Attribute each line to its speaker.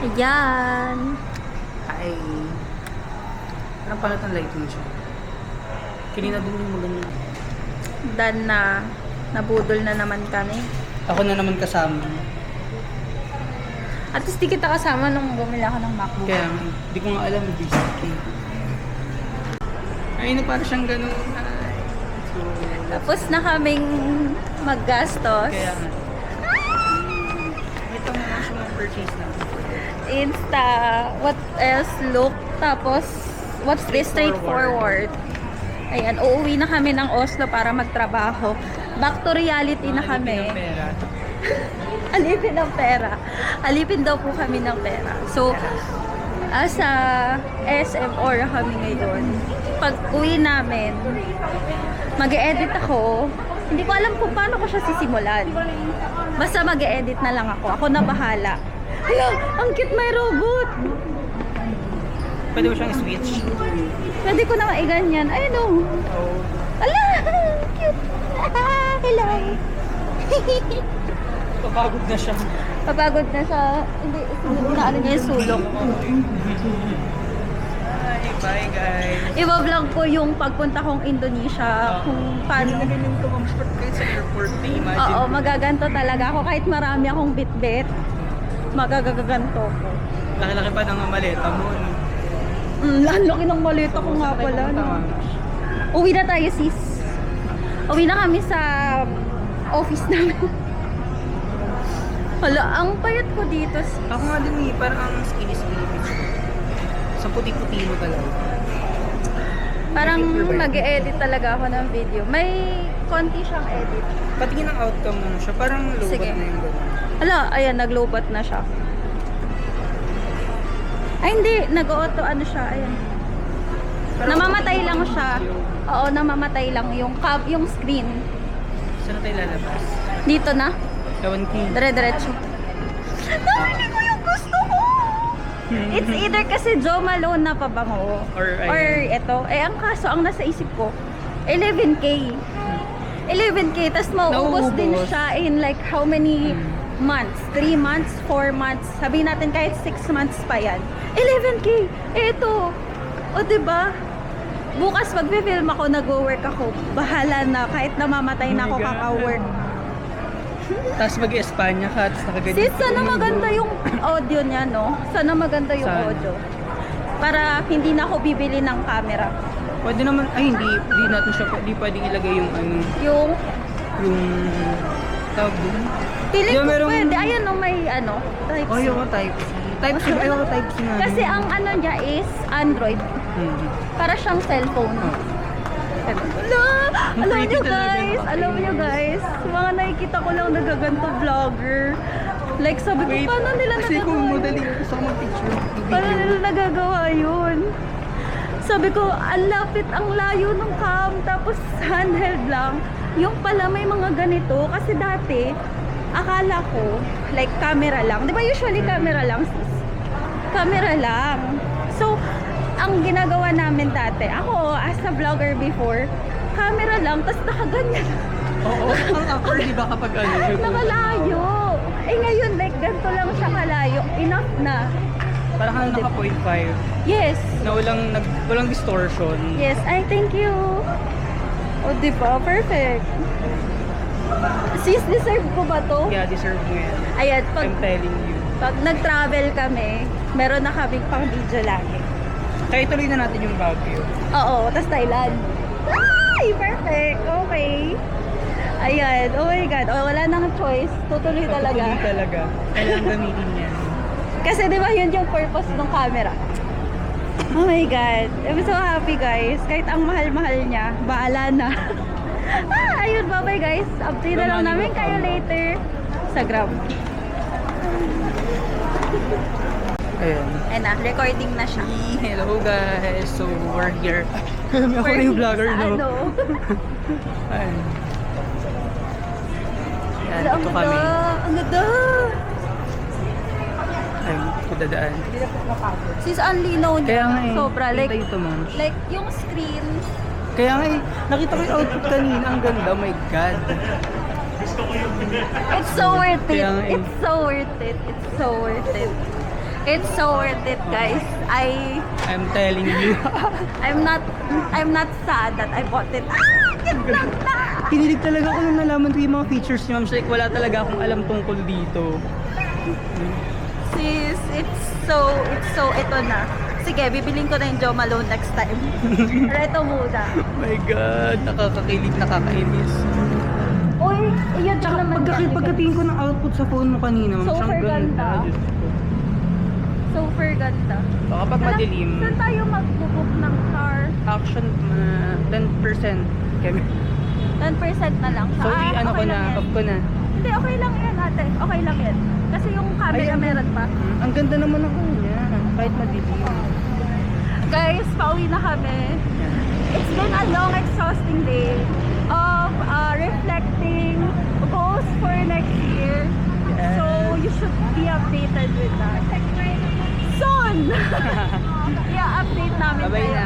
Speaker 1: Ayan.
Speaker 2: Ay. Parang palat ang lighting siya. Kanina dun yung maganda.
Speaker 1: Dan na. Nabudol na naman kami.
Speaker 2: Ako na naman kasama.
Speaker 1: At least di kita kasama nung bumili ako ng MacBook.
Speaker 2: Kaya hindi ko nga alam, basically. Ay, na para siyang ganun. Ay. So,
Speaker 1: Tapos na kaming maggastos.
Speaker 2: kaya nga. Ito mo lang siya mag-purchase na.
Speaker 1: Insta, what else, look, tapos what's this, straightforward. Ayan, uuwi na kami ng Oslo para magtrabaho. Back to reality na kami.
Speaker 2: Alipin ng pera.
Speaker 1: Alipin ng pera. Alipin daw po kami ng pera. So, sa SM Aura kami ngayon. Pag uwi namin, mag-e-edit ako. Hindi ko alam kung paano ko siya sisimulan. Basta mag-e-edit na lang ako. Ako na bahala. Hala, ang cute, may robot.
Speaker 2: Pwede mo siyang switch.
Speaker 1: Pwede ko na maiganyan. Ayun o.
Speaker 2: Oh.
Speaker 1: Ala, cute. Hello.
Speaker 2: Papagod na siya.
Speaker 1: Papagod na siya. Hindi, na ano niya yung sulok.
Speaker 2: Ay, bye guys.
Speaker 1: I-vlog ko yung pagpunta kong Indonesia. Kung paano.
Speaker 2: Ganun ko mag-sport kayo sa airport. Imagine.
Speaker 1: Oo, magaganto talaga ako. Kahit marami akong bit-bit, magagaganto ko.
Speaker 2: Laki-laki pa ng maleta mo. No?
Speaker 1: Laki ng maleta ko nga pala. No? Uwi na tayo, sis. Uwi na kami sa office namin. Hala, ang payat ko dito, sis.
Speaker 2: Ako nga din eh, parang ang skinny-skinny bitch. Sa puti-puti mo talaga.
Speaker 1: Parang mag-e-edit talaga ako ng video. May konti siyang edit.
Speaker 2: Patingin ang outcome mo siya, parang lobat
Speaker 1: Sige.
Speaker 2: na yung gano'n.
Speaker 1: Hala, ayan, nag-lowbat na siya. Ay, hindi. Nag-auto, ano siya, ayan. Namamatay lang siya. Oo, namamatay lang yung screen.
Speaker 2: Saan na tayo lalabas?
Speaker 1: Dito na.
Speaker 2: Ewan ko.
Speaker 1: Dire-diretso. Nabili ko yung gusto ko! It's either kasi Jo Malone na pabango
Speaker 2: Or
Speaker 1: ito. Eh, ang kaso, ang nasa isip ko, 11K. 11K, tas mauubos din
Speaker 2: Nauubos.
Speaker 1: siya in like how many months? 3 months? 4 months? Sabihin natin kahit 6 months pa yan. 11K! Eh, ito. O, diba? Bukas magpe-film ako, nag-work ako. Bahala na, kahit namamatay na ako
Speaker 2: Oh my God.
Speaker 1: kaka-work.
Speaker 2: Tapos mag-Espanya ka, tapos nakaganyan.
Speaker 1: Sis, sana maganda yung audio niya, no? Sana maganda yung
Speaker 2: Sana.
Speaker 1: audio. Para hindi na ako bibili ng camera.
Speaker 2: Pwede naman, ay hindi natin siya, hindi pwedeng ilagay yung ano,
Speaker 1: Yung,
Speaker 2: yung tawag doon.
Speaker 1: feeling
Speaker 2: Di ba
Speaker 1: ko
Speaker 2: merong-
Speaker 1: pwede. Ayan, no, may ano, type C.
Speaker 2: Oh, yung type C. Type C, ayaw ko type C nga.
Speaker 1: Kasi ang ano niya is Android. Para siyang cellphone.
Speaker 2: Oh.
Speaker 1: Alam
Speaker 2: Pretty
Speaker 1: nyo
Speaker 2: talaga.
Speaker 1: guys, alam nyo guys, mga nakikita ko lang nagaganto vlogger. Like sabi ko, paano nila
Speaker 2: Kasi kung
Speaker 1: nagagawa yun?
Speaker 2: modeling, gusto ko mag-picture.
Speaker 1: Paano nila nagagawa yun? Sabi ko, ang lapit, ang layo ng cam, tapos handheld lang. Yung pala may mga ganito, kasi dati, akala ko, like camera lang. Di ba usually camera lang, sis? Camera lang. So, ang ginagawa namin dati, ako as a vlogger before, camera lang, tapos nakaganyan.
Speaker 2: Oo, ang awkward, di ba kapag ano?
Speaker 1: Nakalayo. Eh ngayon, like ganito lang siya kalayo. Enough na.
Speaker 2: Parang ka naka 0.5
Speaker 1: Yes.
Speaker 2: na walang distortion.
Speaker 1: Yes. Ay, thank you. O, diba? Perfect. Sis, deserve ko ba to?
Speaker 2: Yeah, deserve mo yan.
Speaker 1: Ayan, pag,
Speaker 2: I'm telling you.
Speaker 1: pag nag-travel kami, meron na kaming pang video lagi.
Speaker 2: Kaya tuloy na natin yung Baguio.
Speaker 1: Oo, tas Thailand. Ay, perfect. Okay. Ayan. Oh my God. Oh, wala nang choice. Tutuloy talaga.
Speaker 2: Tuloy talaga. Kailangan gamitin yan.
Speaker 1: Kasi di ba yun yung purpose ng camera. Oh my God. I'm so happy guys. Kahit ang mahal-mahal niya, bahala na. Ayun, bye-bye guys. Update na lang namin kayo later sa Grab.
Speaker 2: Ayan.
Speaker 1: Ayun na, recording na siya.
Speaker 2: Hello guys. So, we're here. Ako na yung vlogger, no?
Speaker 1: Ano?
Speaker 2: Ayan. Ayan,
Speaker 1: Ang
Speaker 2: ito
Speaker 1: ganda.
Speaker 2: kami.
Speaker 1: Ang ganda.
Speaker 2: Ayan, kudadaan.
Speaker 1: Sis, ang linaw niya.
Speaker 2: Kaya nga eh.
Speaker 1: Sobra. Like,
Speaker 2: Hintay ito, ma'am.
Speaker 1: like yung screen.
Speaker 2: Kaya nga eh, nakita ko yung outfit kanina. Ang ganda, oh my God.
Speaker 1: It's so worth it.
Speaker 2: Kaya nga eh.
Speaker 1: It's so worth it. It's so worth it. It's so worth it, guys.
Speaker 2: I'm telling you.
Speaker 1: I'm not sad that I bought it. Ganda na!
Speaker 2: Kinilig talaga ako nung nalaman ko yung mga features niya, ma'am. Like, wala talaga akong alam tungkol dito.
Speaker 1: Sis, it's so, ito na. Sige, bibiling ko na yung Jo Malone next time. Reto muna.
Speaker 2: Oh my God, nakakakilig, nakakainis.
Speaker 1: Uy, yun
Speaker 2: Tsaka
Speaker 1: naman.
Speaker 2: pagkatingin ko ng output sa phone mo kanina, ma'am,
Speaker 1: Super
Speaker 2: siyang ganda.
Speaker 1: ganda.
Speaker 2: Diyos ko.
Speaker 1: Super ganda.
Speaker 2: Baka pag madilim,
Speaker 1: Saan tayo mag-book ng car?
Speaker 2: action 10%. Kami.
Speaker 1: 10% na lang siya.
Speaker 2: So, ano ko
Speaker 1: okay
Speaker 2: na,
Speaker 1: lang yan.
Speaker 2: off ko na.
Speaker 1: Hindi, okay lang yan ate. Okay lang yan. Kasi yung camera
Speaker 2: Ayan.
Speaker 1: meron pa.
Speaker 2: Ang ganda naman ako niya, kahit madilim.
Speaker 1: Guys, pauwi na kami. It's been a long, exhausting day of reflecting goals for next year.
Speaker 2: Yes.
Speaker 1: So, you should be updated with that. Soon! Yeah, update namin
Speaker 2: Bye-bye
Speaker 1: kayo.